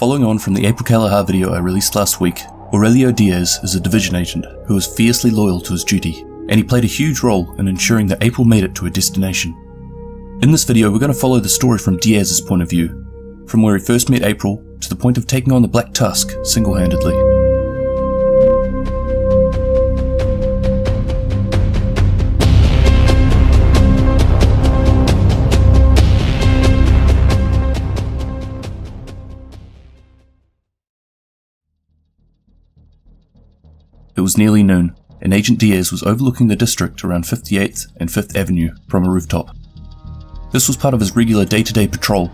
Following on from the April Kelleher video I released last week, Aurelio Diaz is a division agent who was fiercely loyal to his duty, and he played a huge role in ensuring that April made it to her destination. In this video we're going to follow the story from Diaz's point of view, from where he first met April to the point of taking on the Black Tusk single-handedly. It was nearly noon, and Agent Diaz was overlooking the district around 58th and 5th Avenue from a rooftop. This was part of his regular day-to-day patrol,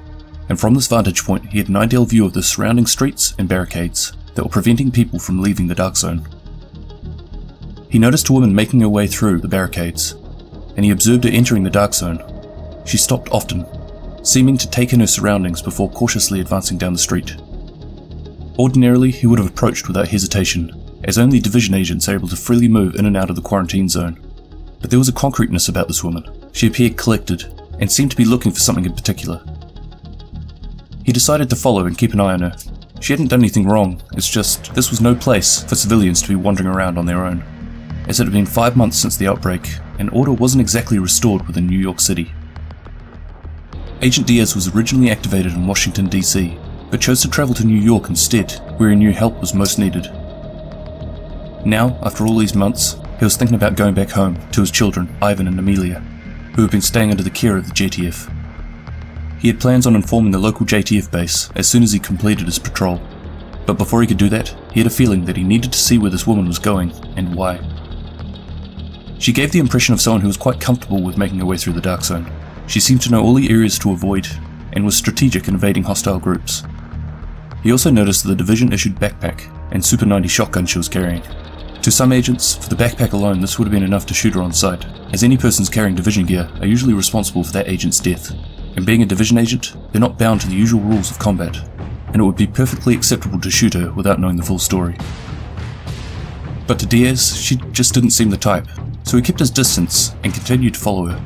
and from this vantage point he had an ideal view of the surrounding streets and barricades that were preventing people from leaving the dark zone. He noticed a woman making her way through the barricades, and he observed her entering the dark zone. She stopped often, seeming to take in her surroundings before cautiously advancing down the street. Ordinarily he would have approached without hesitation, as only division agents are able to freely move in and out of the quarantine zone. But there was a concreteness about this woman. She appeared collected, and seemed to be looking for something in particular. He decided to follow and keep an eye on her. She hadn't done anything wrong, it's just this was no place for civilians to be wandering around on their own, as it had been 5 months since the outbreak, and order wasn't exactly restored within New York City. Agent Diaz was originally activated in Washington, D.C., but chose to travel to New York instead, where he knew help was most needed. Now, after all these months, he was thinking about going back home to his children, Ivan and Amelia, who had been staying under the care of the JTF. He had plans on informing the local JTF base as soon as he completed his patrol, but before he could do that, he had a feeling that he needed to see where this woman was going and why. She gave the impression of someone who was quite comfortable with making her way through the dark zone. She seemed to know all the areas to avoid and was strategic in evading hostile groups. He also noticed the division-issued backpack and Super 90 shotgun she was carrying. To some agents, for the backpack alone this would have been enough to shoot her on sight, as any persons carrying division gear are usually responsible for that agent's death, and being a division agent, they're not bound to the usual rules of combat, and it would be perfectly acceptable to shoot her without knowing the full story. But to Diaz, she just didn't seem the type, so he kept his distance and continued to follow her.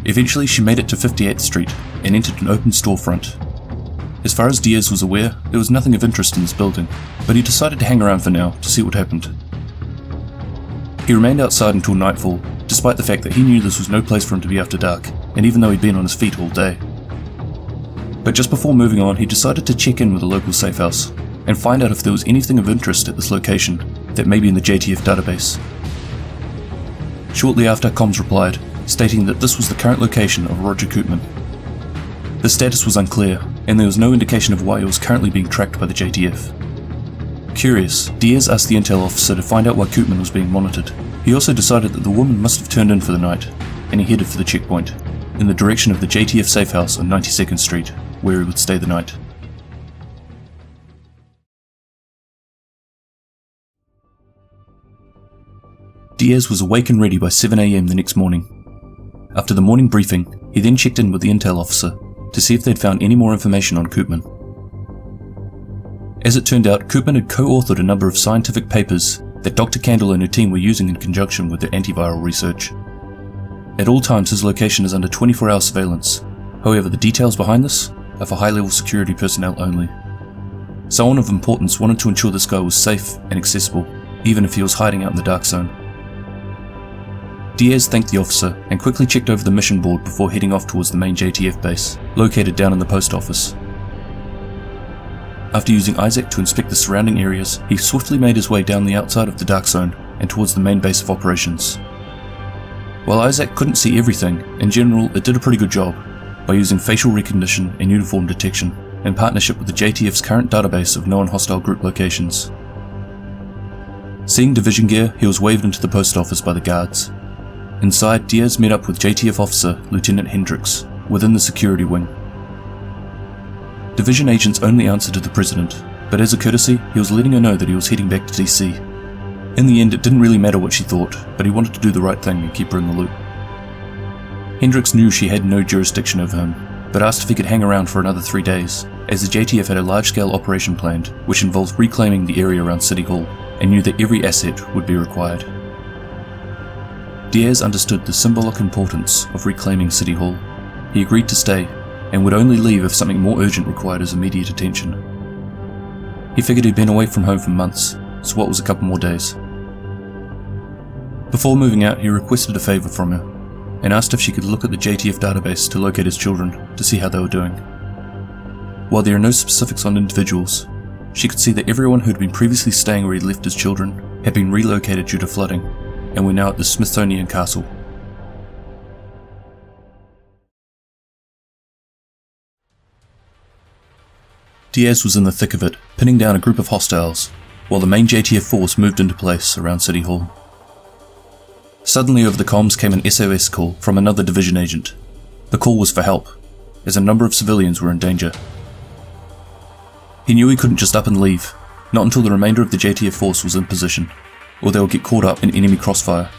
Eventually she made it to 58th Street and entered an open storefront. As far as Diaz was aware, there was nothing of interest in this building, but he decided to hang around for now to see what happened. He remained outside until nightfall, despite the fact that he knew this was no place for him to be after dark, and even though he'd been on his feet all day. But just before moving on, he decided to check in with a local safe house, and find out if there was anything of interest at this location that may be in the JTF database. Shortly after, comms replied, stating that this was the current location of Roger Koopman. The status was unclear, and there was no indication of why he was currently being tracked by the JTF. Curious, Diaz asked the intel officer to find out why Koopman was being monitored. He also decided that the woman must have turned in for the night, and he headed for the checkpoint, in the direction of the JTF safe house on 92nd Street, where he would stay the night. Diaz was awake and ready by 7 AM the next morning. After the morning briefing, he then checked in with the intel officer to see if they'd found any more information on Koopman. As it turned out, Koopman had co-authored a number of scientific papers that Dr. Candle and her team were using in conjunction with their antiviral research. At all times his location is under 24-hour surveillance, however the details behind this are for high-level security personnel only. Someone of importance wanted to ensure this guy was safe and accessible, even if he was hiding out in the dark zone. Diaz thanked the officer and quickly checked over the mission board before heading off towards the main JTF base, located down in the post office. After using Isaac to inspect the surrounding areas, he swiftly made his way down the outside of the dark zone and towards the main base of operations. While Isaac couldn't see everything, in general it did a pretty good job, by using facial recognition and uniform detection, in partnership with the JTF's current database of known hostile group locations. Seeing division gear, he was waved into the post office by the guards. Inside, Diaz met up with JTF officer Lieutenant Hendricks, within the security wing. Division agents only answered to the president, but as a courtesy, he was letting her know that he was heading back to DC. In the end, it didn't really matter what she thought, but he wanted to do the right thing and keep her in the loop. Hendricks knew she had no jurisdiction over him, but asked if he could hang around for another 3 days, as the JTF had a large-scale operation planned, which involved reclaiming the area around City Hall, and knew that every asset would be required. Diaz understood the symbolic importance of reclaiming City Hall. He agreed to stay, and would only leave if something more urgent required his immediate attention. He figured he'd been away from home for months, so what was a couple more days? Before moving out, he requested a favour from her, and asked if she could look at the JTF database to locate his children to see how they were doing. While there are no specifics on individuals, she could see that everyone who had been previously staying where he left his children had been relocated due to flooding, and were now at the Smithsonian Castle. Diaz was in the thick of it, pinning down a group of hostiles, while the main JTF force moved into place around City Hall. Suddenly over the comms came an SOS call from another division agent. The call was for help, as a number of civilians were in danger. He knew he couldn't just up and leave, not until the remainder of the JTF force was in position, or they would get caught up in enemy crossfire.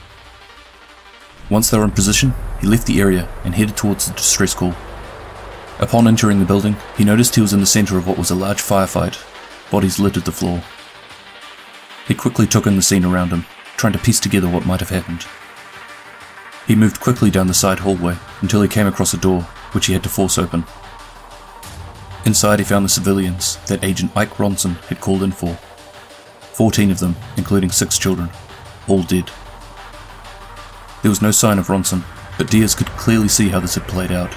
Once they were in position, he left the area and headed towards the distress call. Upon entering the building, he noticed he was in the centre of what was a large firefight. Bodies littered the floor. He quickly took in the scene around him, trying to piece together what might have happened. He moved quickly down the side hallway until he came across a door, which he had to force open. Inside he found the civilians that Agent Ike RONSON had called in for. 14 of them, including 6 children, all dead. There was no sign of RONSON, but Diaz could clearly see how this had played out.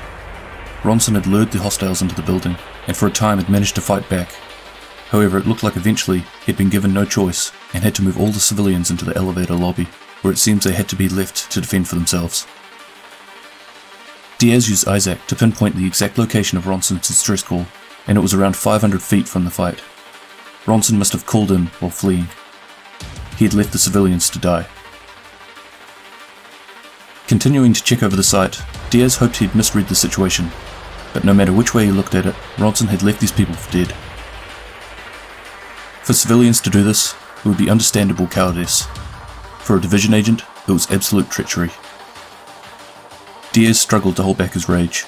RONSON had lured the hostiles into the building, and for a time had managed to fight back. However, it looked like eventually he'd been given no choice, and had to move all the civilians into the elevator lobby, where it seems they had to be left to defend for themselves. Diaz used Isaac to pinpoint the exact location of RONSON's distress call, and it was around 500 feet from the fight. RONSON must have called in while fleeing. He had left the civilians to die. Continuing to check over the site, Diaz hoped he'd misread the situation, but no matter which way he looked at it, RONSON had left these people for dead. For civilians to do this, it would be understandable cowardice. For a division agent, it was absolute treachery. Diaz struggled to hold back his rage.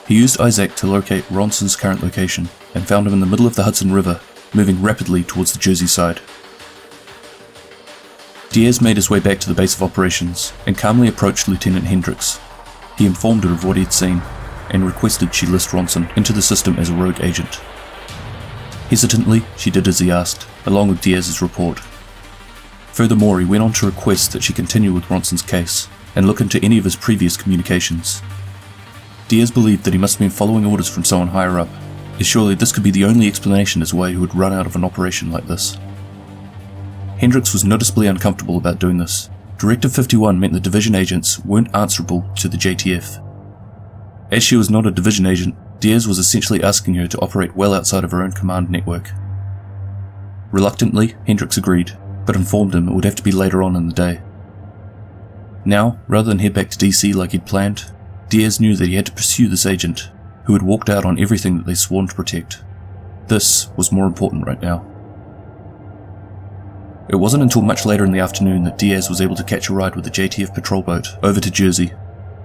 He used Isaac to locate RONSON's current location, and found him in the middle of the Hudson River, moving rapidly towards the Jersey side. Diaz made his way back to the base of operations, and calmly approached Lieutenant Hendricks. He informed her of what he had seen, and requested she list RONSON into the system as a rogue agent. Hesitantly, she did as he asked, along with Diaz's report. Furthermore, he went on to request that she continue with RONSON's case, and look into any of his previous communications. Diaz believed that he must have been following orders from someone higher up, as surely this could be the only explanation as to why he would run out of an operation like this. Hendricks was noticeably uncomfortable about doing this. Directive 51 meant the division agents weren't answerable to the JTF. As she was not a division agent, Diaz was essentially asking her to operate well outside of her own command network. Reluctantly, Hendricks agreed, but informed him it would have to be later on in the day. Now, rather than head back to DC like he'd planned, Diaz knew that he had to pursue this agent, who had walked out on everything that they sworn to protect. This was more important right now. It wasn't until much later in the afternoon that Diaz was able to catch a ride with the JTF patrol boat over to Jersey,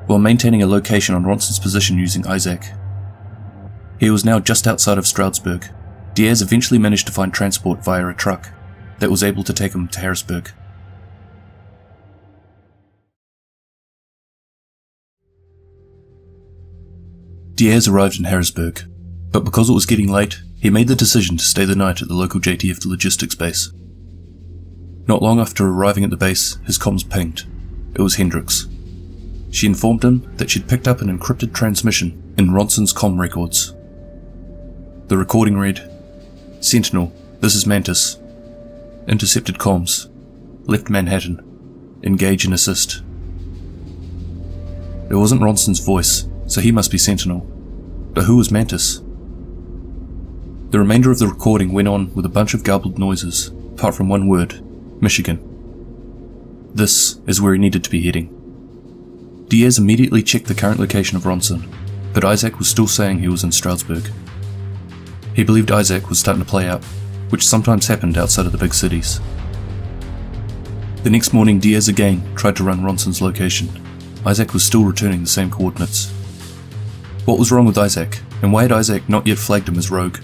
while maintaining a location on RONSON's position using Isaac. He was now just outside of Stroudsburg. Diaz eventually managed to find transport via a truck that was able to take him to Harrisburg. Diaz arrived in Harrisburg, but because it was getting late, he made the decision to stay the night at the local JTF logistics base. Not long after arriving at the base, his comms pinged. It was Hendricks. She informed him that she'd picked up an encrypted transmission in RONSON's comm records. The recording read, "Sentinel, this is Mantis. Intercepted comms. Left Manhattan. Engage and assist." It wasn't RONSON's voice, so he must be Sentinel. But who was Mantis? The remainder of the recording went on with a bunch of garbled noises, apart from one word, Michigan. This is where he needed to be heading. Diaz immediately checked the current location of RONSON, but Isaac was still saying he was in Stroudsburg. He believed Isaac was starting to play out, which sometimes happened outside of the big cities. The next morning, Diaz again tried to run RONSON's location. Isaac was still returning the same coordinates. What was wrong with Isaac, and why had Isaac not yet flagged him as rogue?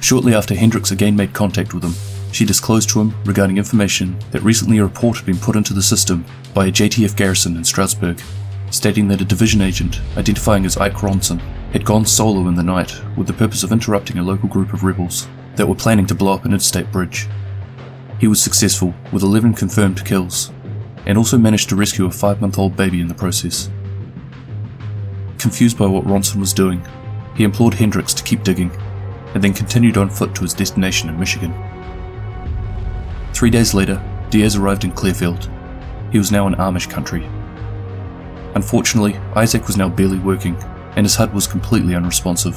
Shortly after Hendricks again made contact with him, she disclosed to him regarding information that recently a report had been put into the system by a JTF garrison in Stroudsburg, stating that a division agent, identifying as Ike RONSON, had gone solo in the night with the purpose of interrupting a local group of rebels that were planning to blow up an interstate bridge. He was successful, with 11 confirmed kills, and also managed to rescue a 5-month-old baby in the process. Confused by what RONSON was doing, he implored Hendricks to keep digging, and then continued on foot to his destination in Michigan. 3 days later, Diaz arrived in Clearfield. He was now in Amish country. Unfortunately, Isaac was now barely working, and his HUD was completely unresponsive.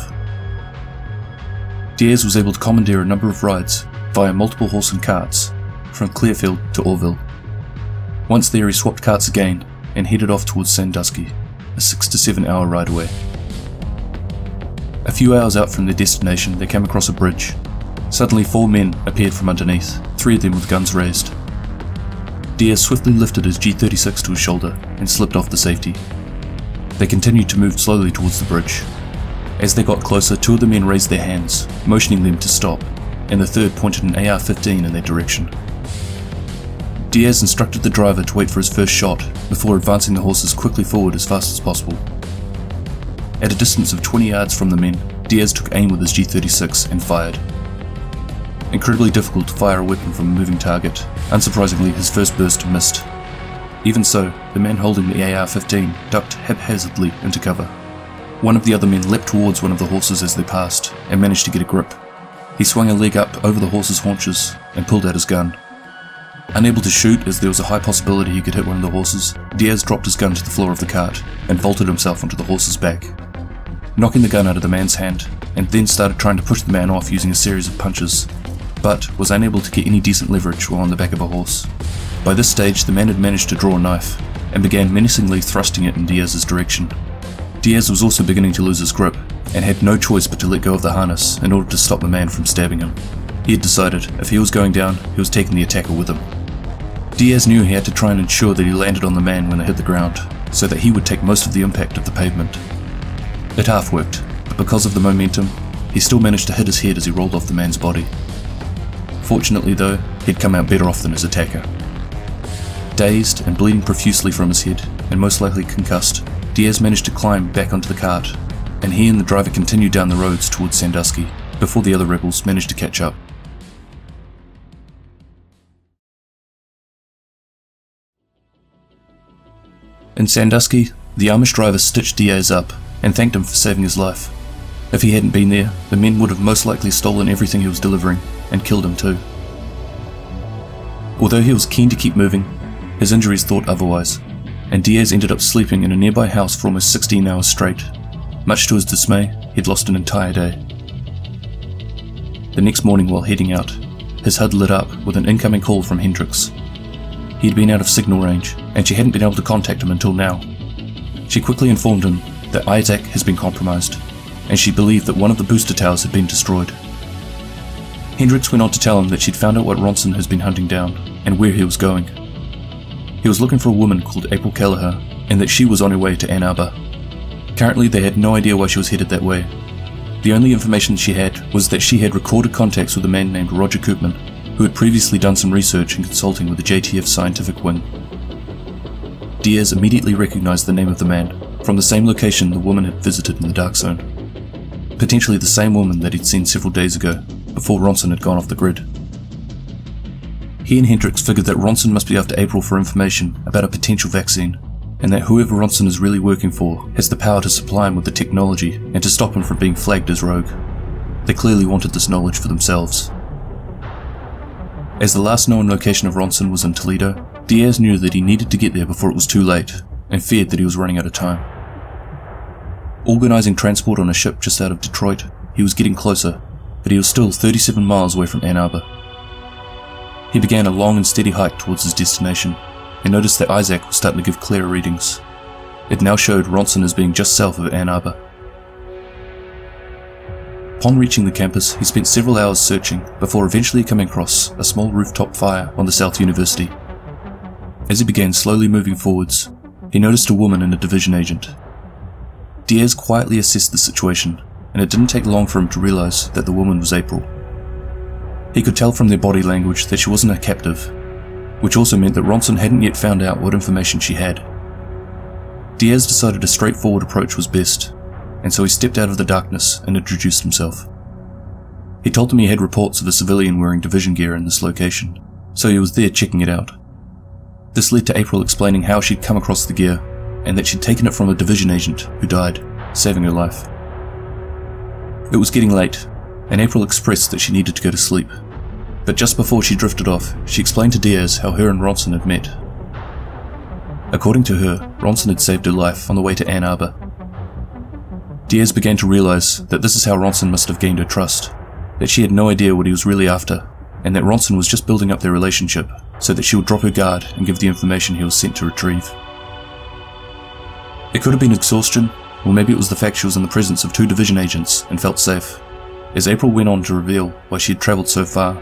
Diaz was able to commandeer a number of rides via multiple horse and carts from Clearfield to Orville. Once there, he swapped carts again and headed off towards Sandusky, a 6 to 7 hour ride away. A few hours out from their destination, they came across a bridge. Suddenly 4 men appeared from underneath, 3 of them with guns raised. Diaz swiftly lifted his G36 to his shoulder and slipped off the safety. They continued to move slowly towards the bridge. As they got closer, 2 of the men raised their hands, motioning them to stop, and the third pointed an AR-15 in their direction. Diaz instructed the driver to wait for his first shot before advancing the horses quickly forward as fast as possible. At a distance of 20 yards from the men, Diaz took aim with his G36 and fired. Incredibly difficult to fire a weapon from a moving target. Unsurprisingly, his first burst missed. Even so, the man holding the AR-15 ducked haphazardly into cover. One of the other men leapt towards one of the horses as they passed, and managed to get a grip. He swung a leg up over the horse's haunches and pulled out his gun. Unable to shoot as there was a high possibility he could hit one of the horses, Diaz dropped his gun to the floor of the cart and vaulted himself onto the horse's back, knocking the gun out of the man's hand, and then started trying to push the man off using a series of punches, but was unable to get any decent leverage while on the back of a horse. By this stage, the man had managed to draw a knife and began menacingly thrusting it in Diaz's direction. Diaz was also beginning to lose his grip and had no choice but to let go of the harness in order to stop the man from stabbing him. He had decided if he was going down, he was taking the attacker with him. Diaz knew he had to try and ensure that he landed on the man when they hit the ground, so that he would take most of the impact of the pavement. It half worked, but because of the momentum, he still managed to hit his head as he rolled off the man's body. Fortunately though, he'd come out better off than his attacker. Dazed and bleeding profusely from his head, and most likely concussed, Diaz managed to climb back onto the cart, and he and the driver continued down the roads towards Sandusky, before the other rebels managed to catch up. In Sandusky, the Amish driver stitched Diaz up and thanked him for saving his life. If he hadn't been there, the men would have most likely stolen everything he was delivering and killed him too. Although he was keen to keep moving, his injuries thought otherwise, and Diaz ended up sleeping in a nearby house for almost 16 hours straight. Much to his dismay, he'd lost an entire day. The next morning while heading out, his HUD lit up with an incoming call from Hendricks. He had been out of signal range, and she hadn't been able to contact him until now. She quickly informed him that Isaac has been compromised, and she believed that one of the booster towers had been destroyed. Hendricks went on to tell him that she'd found out what RONSON has been hunting down, and where he was going. He was looking for a woman called April Kelleher, and that she was on her way to Ann Arbor. Currently they had no idea why she was headed that way. The only information she had was that she had recorded contacts with a man named Roger Koopman, who had previously done some research and consulting with the JTF scientific wing. Diaz immediately recognized the name of the man, from the same location the woman had visited in the Dark Zone. Potentially the same woman that he'd seen several days ago, before RONSON had gone off the grid. He and Hendricks figured that RONSON must be after April for information about a potential vaccine, and that whoever RONSON is really working for has the power to supply him with the technology and to stop him from being flagged as rogue. They clearly wanted this knowledge for themselves. As the last known location of RONSON was in Toledo, Diaz knew that he needed to get there before it was too late, and feared that he was running out of time. Organising transport on a ship just out of Detroit, he was getting closer, but he was still 37 miles away from Ann Arbor. He began a long and steady hike towards his destination, and noticed that Isaac was starting to give clearer readings. It now showed RONSON as being just south of Ann Arbor. Upon reaching the campus, he spent several hours searching before eventually coming across a small rooftop fire on the South University. As he began slowly moving forwards, he noticed a woman and a division agent. Diaz quietly assessed the situation, and it didn't take long for him to realize that the woman was April. He could tell from their body language that she wasn't a captive, which also meant that RONSON hadn't yet found out what information she had. Diaz decided a straightforward approach was best, and so he stepped out of the darkness and introduced himself. He told them he had reports of a civilian wearing division gear in this location, so he was there checking it out. This led to April explaining how she'd come across the gear, and that she'd taken it from a division agent who died, saving her life. It was getting late, and April expressed that she needed to go to sleep, but just before she drifted off, she explained to Diaz how her and Ronson had met. According to her, Ronson had saved her life on the way to Ann Arbor. Diaz began to realize that this is how Ronson must have gained her trust, that she had no idea what he was really after, and that Ronson was just building up their relationship so that she would drop her guard and give the information he was sent to retrieve. It could have been exhaustion, or maybe it was the fact she was in the presence of 2 division agents and felt safe, as April went on to reveal why she had travelled so far.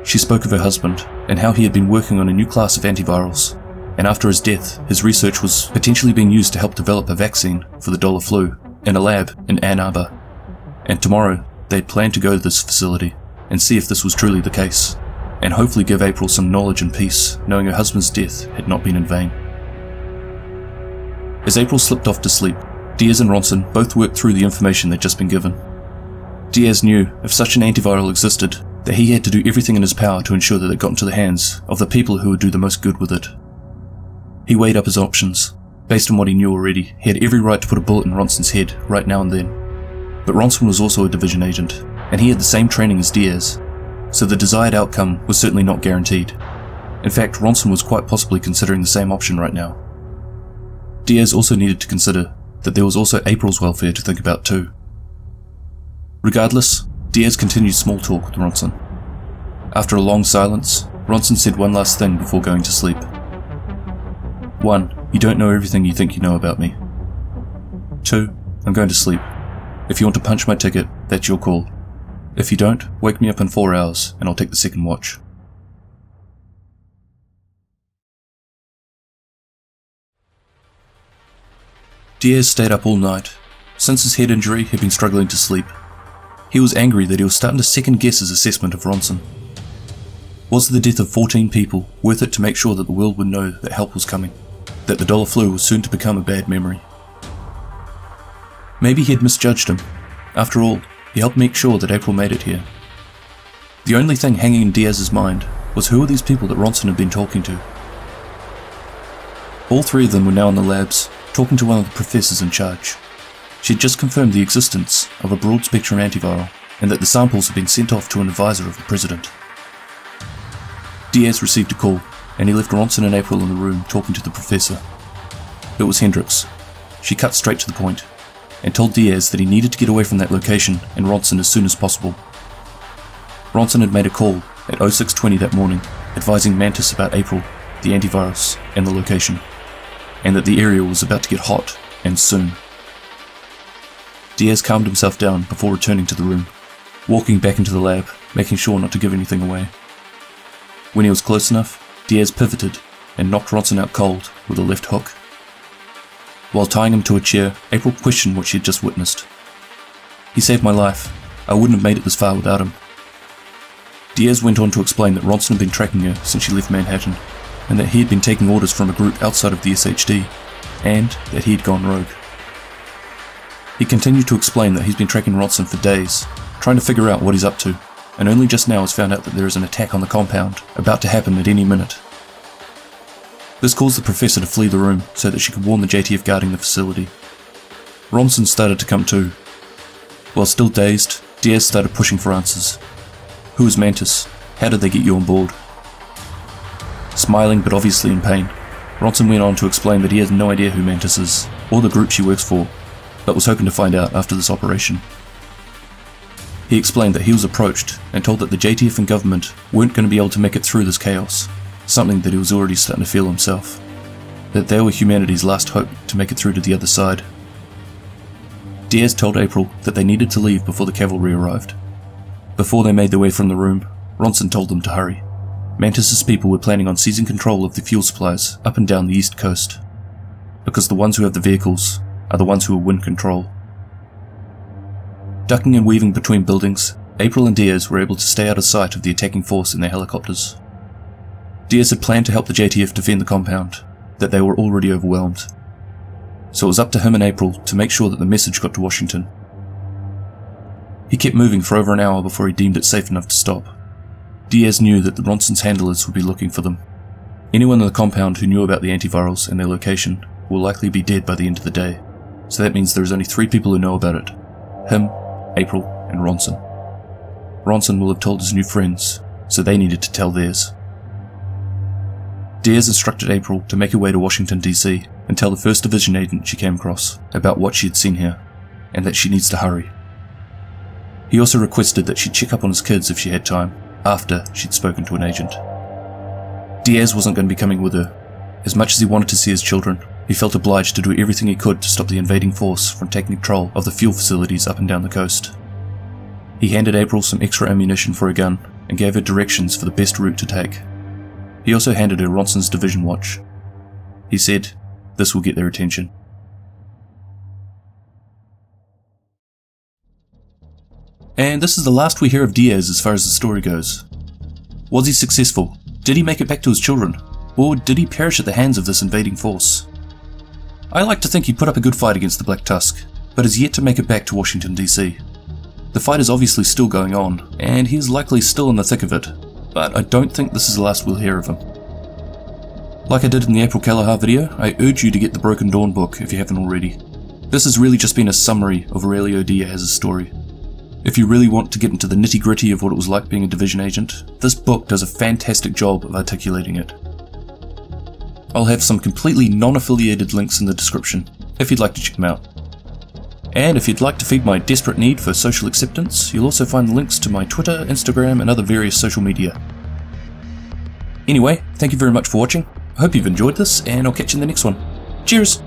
She spoke of her husband and how he had been working on a new class of antivirals, and after his death, his research was potentially being used to help develop a vaccine for the dollar flu in a lab in Ann Arbor. And tomorrow, they had planned to go to this facility and see if this was truly the case, and hopefully give April some knowledge and peace knowing her husband's death had not been in vain. As April slipped off to sleep, Diaz and Ronson both worked through the information they'd just been given. Diaz knew if such an antiviral existed, that he had to do everything in his power to ensure that it got into the hands of the people who would do the most good with it. He weighed up his options. Based on what he knew already, he had every right to put a bullet in Ronson's head right now and then. But Ronson was also a division agent, and he had the same training as Diaz, so the desired outcome was certainly not guaranteed. In fact, Ronson was quite possibly considering the same option right now. Diaz also needed to consider that there was also April's welfare to think about too. Regardless, Diaz continued small talk with Ronson. After a long silence, Ronson said one last thing before going to sleep. 1. You don't know everything you think you know about me. 2. I'm going to sleep. If you want to punch my ticket, that's your call. If you don't, wake me up in 4 hours and I'll take the second watch. Diaz stayed up all night. Since his head injury, he'd been struggling to sleep. He was angry that he was starting to second guess his assessment of Ronson. Was the death of 14 people worth it to make sure that the world would know that help was coming, that the dollar flu was soon to become a bad memory? Maybe he had misjudged him. After all, he helped make sure that April made it here. The only thing hanging in Diaz's mind was who were these people that Ronson had been talking to. All 3 of them were now in the labs, talking to one of the professors in charge. She had just confirmed the existence of a broad-spectrum antiviral, and that the samples had been sent off to an advisor of the president. Diaz received a call, and he left Ronson and April in the room talking to the professor. It was Hendricks. She cut straight to the point, and told Diaz that he needed to get away from that location and Ronson as soon as possible. Ronson had made a call at 06:20 that morning, advising Mantis about April, the antivirus, and the location, and that the area was about to get hot, and soon. Diaz calmed himself down before returning to the room, walking back into the lab, making sure not to give anything away. When he was close enough, Diaz pivoted and knocked Ronson out cold with a left hook. While tying him to a chair, April questioned what she had just witnessed. He saved my life. I wouldn't have made it this far without him. Diaz went on to explain that Ronson had been tracking her since she left Manhattan, and that he had been taking orders from a group outside of the SHD, and that he had gone rogue. He continued to explain that he's been tracking Ronson for days, trying to figure out what he's up to, and only just now has found out that there is an attack on the compound about to happen at any minute. This caused the professor to flee the room so that she could warn the JTF guarding the facility. Ronson started to come to. While still dazed, Diaz started pushing for answers. Who is Mantis? How did they get you on board? Smiling but obviously in pain, Ronson went on to explain that he has no idea who Mantis is, or the group she works for, but was hoping to find out after this operation. He explained that he was approached and told that the JTF and government weren't going to be able to make it through this chaos, something that he was already starting to feel himself, that they were humanity's last hope to make it through to the other side. Diaz told April that they needed to leave before the cavalry arrived. Before they made their way from the room, Ronson told them to hurry. Mantis's people were planning on seizing control of the fuel supplies up and down the east coast, because the ones who have the vehicles are the ones who will win control. Ducking and weaving between buildings, April and Diaz were able to stay out of sight of the attacking force in their helicopters. Diaz had planned to help the JTF defend the compound, that they were already overwhelmed, so it was up to him and April to make sure that the message got to Washington. He kept moving for over an hour before he deemed it safe enough to stop. Diaz knew that the RONSON's handlers would be looking for them. Anyone in the compound who knew about the antivirals and their location will likely be dead by the end of the day, so that means there is only 3 people who know about it: him, April, and RONSON. RONSON will have told his new friends, so they needed to tell theirs. Diaz instructed April to make her way to Washington DC and tell the 1st Division agent she came across about what she had seen here, and that she needs to hurry. He also requested that she check up on his kids if she had time, after she'd spoken to an agent. Diaz wasn't going to be coming with her. As much as he wanted to see his children, he felt obliged to do everything he could to stop the invading force from taking control of the fuel facilities up and down the coast. He handed April some extra ammunition for a gun and gave her directions for the best route to take. He also handed her Ronson's division watch. He said, this will get their attention. And this is the last we hear of Diaz as far as the story goes. Was he successful? Did he make it back to his children? Or did he perish at the hands of this invading force? I like to think he put up a good fight against the Black Tusk, but has yet to make it back to Washington DC. The fight is obviously still going on, and he is likely still in the thick of it, but I don't think this is the last we'll hear of him. Like I did in the April Kelleher video, I urge you to get the Broken Dawn book if you haven't already. This has really just been a summary of Aurelio Diaz's story. If you really want to get into the nitty-gritty of what it was like being a division agent, this book does a fantastic job of articulating it. I'll have some completely non-affiliated links in the description, if you'd like to check them out. And if you'd like to feed my desperate need for social acceptance, you'll also find links to my Twitter, Instagram, and other various social media. Anyway, thank you very much for watching, I hope you've enjoyed this, and I'll catch you in the next one. Cheers!